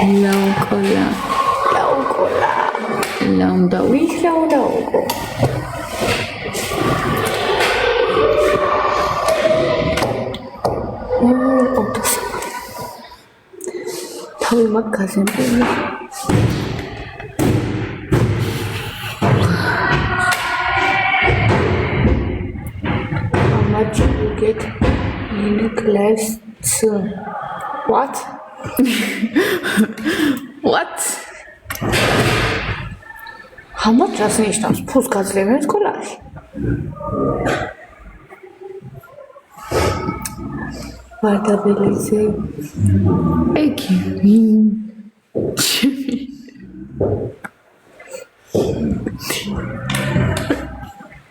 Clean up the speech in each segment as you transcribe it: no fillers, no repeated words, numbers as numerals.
Laukola. Launda. Ვის ლაუნდაუკო? ოთოს. თავი მაგ გაზემპილი. How much you get in class? What? What? How much does ნიშნავს? ფულს გაძლევენ სკოლაში? ვარდაბელიზე. Eki.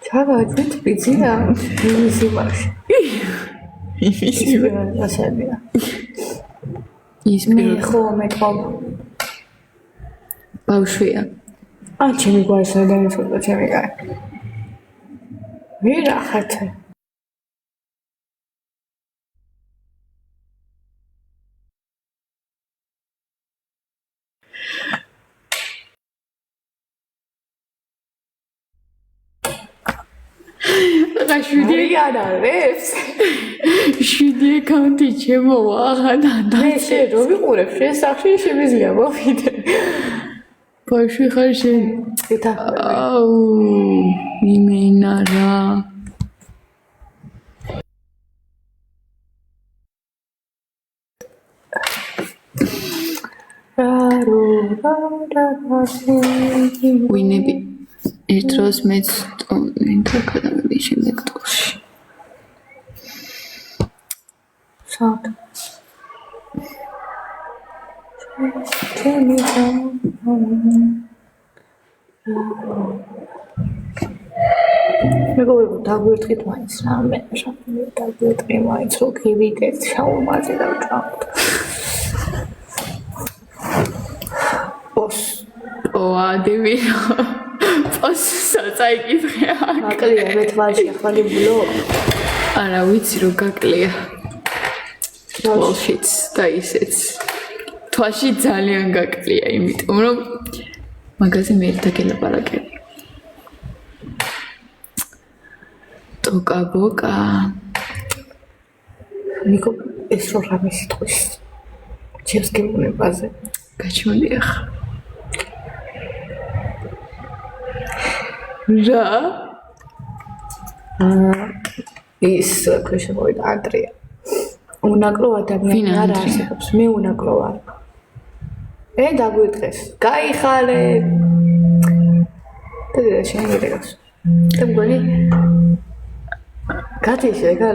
ჩავაძეთ პიცია იმისი მარში. იმისი ასებია. ის მე ხო მეკობ. ბავშვია. ჩემი გვარსა და ისო ჩემი კაი. ვერ ახართ. Raşudiye არებს? Şudiye kanti çemo ağana მე შე რო ვიყურებ შენ სახში შემიძლია მოვიდე. ბავშვი ხარ შენ. ეთახმები. აუ იმენარა. ვინები ერთ დროს მეც ინტერკადამები შემდეგ ტურში. სად? ჩემი მეგობრებო დაგვერთხით მაინც რამე შაფლი დაგვერთხი მაინც რო გივიდეთ შაუმაზე და ვჭამთ. ოადები პოს საწაიკითხე აქ. აკლია მე თვალში ახალი ბულო. არა ვიცი რომ გაკლია. თვალშიც და ისეც. თვალში ძალიან გაკლია, იმიტომ რომ მაგაზე მე ერთად გელაპარაკები. ტოკა ბოკა. ნიკო ეს რო რამე სიტყვის. ჩემს გემოვნებაზე. გაჩვენე ხა. რა? ის ქვეშე მოვიდა ანდრია. უნაკლო ადამიანი არ არსებობს. მე უნაკლო ვარ. დაგვიტყეს. გაიხარე. და შენ მიდეგავს. და მგონი გათიშე გა